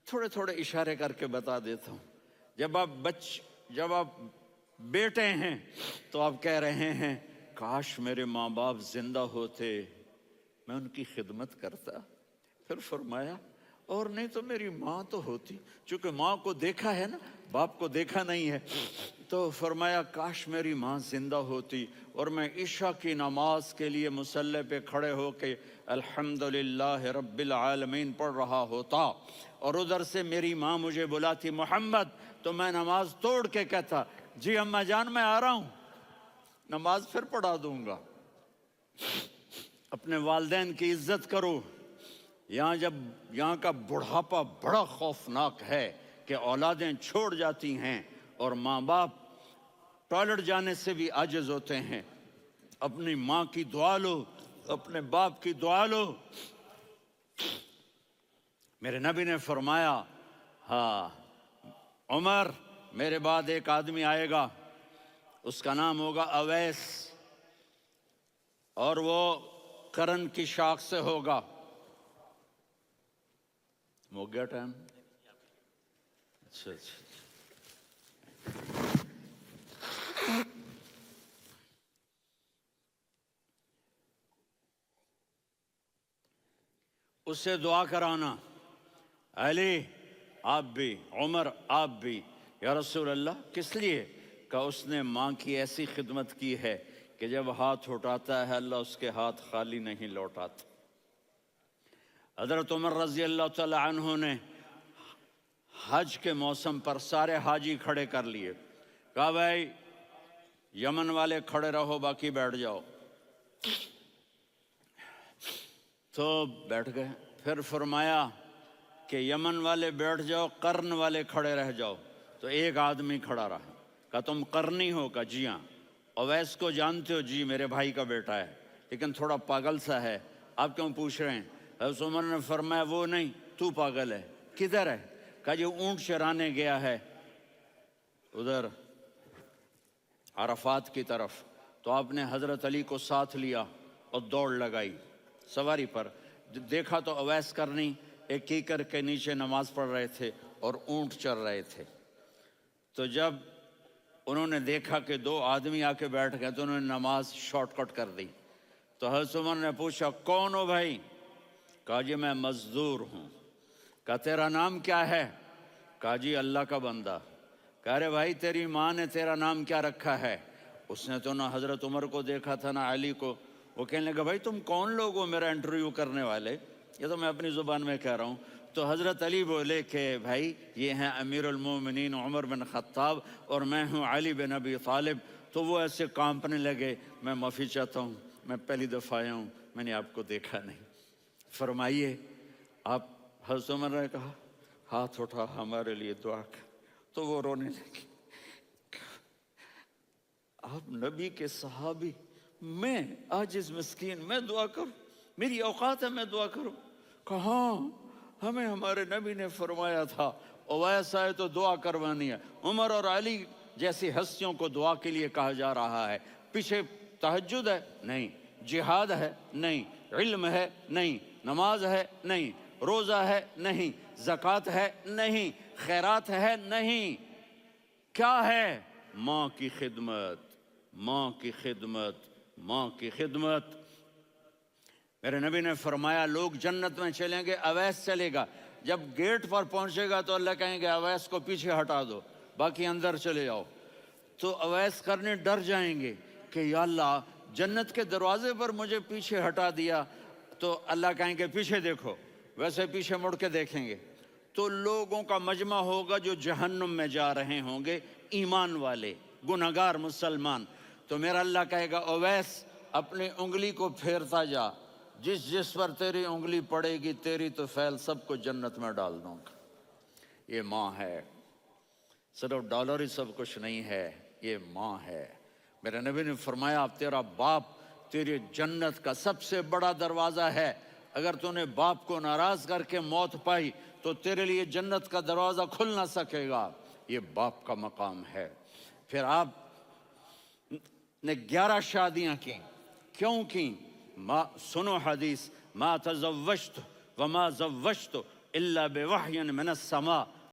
تھوڑے تھوڑے اشارے کر کے بتا دیتا ہوں. جب آپ بیٹے ہیں تو آپ کہہ رہے ہیں کاش میرے ماں باپ زندہ ہوتے، میں ان کی خدمت کرتا. پھر فرمایا اور نہیں تو میری ماں تو ہوتی. چونکہ ماں کو دیکھا ہے نا، باپ کو دیکھا نہیں ہے، تو فرمایا کاش میری ماں زندہ ہوتی اور میں عشاء کی نماز کے لیے مصلی پہ کھڑے ہو کے الحمدللہ رب العالمین پڑھ رہا ہوتا، اور ادھر سے میری ماں مجھے بلاتی محمد، تو میں نماز توڑ کے کہتا جی اماں جان میں آ رہا ہوں، نماز پھر پڑھا دوں گا. اپنے والدین کی عزت کرو. یہاں کا بڑھاپا بڑا خوفناک ہے کہ اولادیں چھوڑ جاتی ہیں اور ماں باپ ٹوائلٹ جانے سے بھی عاجز ہوتے ہیں. اپنی ماں کی دعا لو، اپنے باپ کی دعا لو. میرے نبی نے فرمایا ہاں عمر، میرے بعد ایک آدمی آئے گا، اس کا نام ہوگا اویس، اور وہ قرن کی شاخ سے ہوگا. ہو گیا ٹائم؟ اچھا. اس سے دعا کرانا، علی آپ بھی، عمر آپ بھی. یا رسول اللہ کس لیے؟ کہ اس نے ماں کی ایسی خدمت کی ہے کہ جب ہاتھ اٹھاتا ہے اللہ اس کے ہاتھ خالی نہیں لوٹاتا. حضرت عمر رضی اللہ تعالی عنہ نے حج کے موسم پر سارے حاجی کھڑے کر لیے، کہا بھائی یمن والے کھڑے رہو باقی بیٹھ جاؤ. تو بیٹھ گئے. پھر فرمایا کہ یمن والے بیٹھ جاؤ، قرن والے کھڑے رہ جاؤ. تو ایک آدمی کھڑا رہا. کہا تم قرنی ہو؟ کہا جی ہاں. اویس کو جانتے ہو؟ جی میرے بھائی کا بیٹا ہے لیکن تھوڑا پاگل سا ہے، آپ کیوں پوچھ رہے ہیں؟ حضرت عمر نے فرمایا وہ نہیں، تو پاگل ہے. کدھر ہے؟ کہا جی اونٹ چرانے گیا ہے ادھر عرفات کی طرف. تو آپ نے حضرت علی کو ساتھ لیا اور دوڑ لگائی سواری پر. دیکھا تو اویس کرنی ایک کیکر کے نیچے نماز پڑھ رہے تھے اور اونٹ چر رہے تھے. تو جب انہوں نے دیکھا کہ دو آدمی آ کے بیٹھ گئے تو انہوں نے نماز شارٹ کٹ کر دی. تو حضرت عمر نے پوچھا کون ہو بھائی؟ کہا جی میں مزدور ہوں. کہا تیرا نام کیا ہے؟ کہا جی اللہ کا بندہ. کہا رے بھائی تیری ماں نے تیرا نام کیا رکھا ہے؟ اس نے تو نہ حضرت عمر کو دیکھا تھا نہ علی کو. وہ کہنے لگا بھائی تم کون لوگ ہو میرا انٹرویو کرنے والے؟ یہ تو میں اپنی زبان میں کہہ رہا ہوں. تو حضرت علی بولے کہ بھائی یہ ہیں امیر المومنین عمر بن خطاب اور میں ہوں علی بن ابی طالب. تو وہ ایسے کانپنے لگے. میں معافی چاہتا ہوں، میں پہلی دفعہ آیا ہوں، میں نے آپ کو دیکھا نہیں. فرمائیے آپ. حضرت عمر نے کہا ہاتھ اٹھا ہمارے لیے دعا کر. تو وہ رونے لگے. آپ نبی کے صحابی، میں عاجز مسکین میں دعا کروں؟ میری اوقات ہے میں دعا کروں؟ کہاں ہمیں ہمارے نبی نے فرمایا تھا اویس آئے تو دعا کروانی ہے. عمر اور علی جیسی ہستیوں کو دعا کے لیے کہا جا رہا ہے. پیچھے تہجد ہے؟ نہیں. جہاد ہے؟ نہیں. علم ہے؟ نہیں. نماز ہے؟ نہیں. روزہ ہے؟ نہیں. زکوٰۃ ہے؟ نہیں. خیرات ہے؟ نہیں. کیا ہے؟ ماں کی خدمت، ماں کی خدمت، ماں کی خدمت. میرے نبی نے فرمایا لوگ جنت میں چلیں گے، اویس چلے گا. جب گیٹ پر پہنچے گا تو اللہ کہیں گے اویس کو پیچھے ہٹا دو، باقی اندر چلے جاؤ. تو اویس کرنے ڈر جائیں گے کہ یا اللہ جنت کے دروازے پر مجھے پیچھے ہٹا دیا. تو اللہ کہیں گے پیچھے دیکھو، ویسے پیچھے مڑ کے دیکھیں گے تو لوگوں کا مجمع ہوگا جو جہنم میں جا رہے ہوں گے، ایمان والے، گنہگار مسلمان. تو میرا اللہ کہے گا اویس اپنی انگلی کو پھیرتا جا، جس جس پر تیری انگلی پڑے گی تیری تو فیل سب کو جنت میں ڈال دوں گا. یہ ماں ہے، صرف ڈالر ہی سب کچھ نہیں ہے، یہ ماں ہے. میرے نبی نے فرمایا اب تیرا باپ تیری جنت کا سب سے بڑا دروازہ ہے. اگر تو نے باپ کو ناراض کر کے موت پائی تو تیرے لیے جنت کا دروازہ کھل نہ سکے گا. یہ باپ کا مقام ہے. پھر آپ نے 11 شادیاں کی. کیوں کی؟ سنو حدیث، ما تزوجت وما زوجت الا بوحی من السماء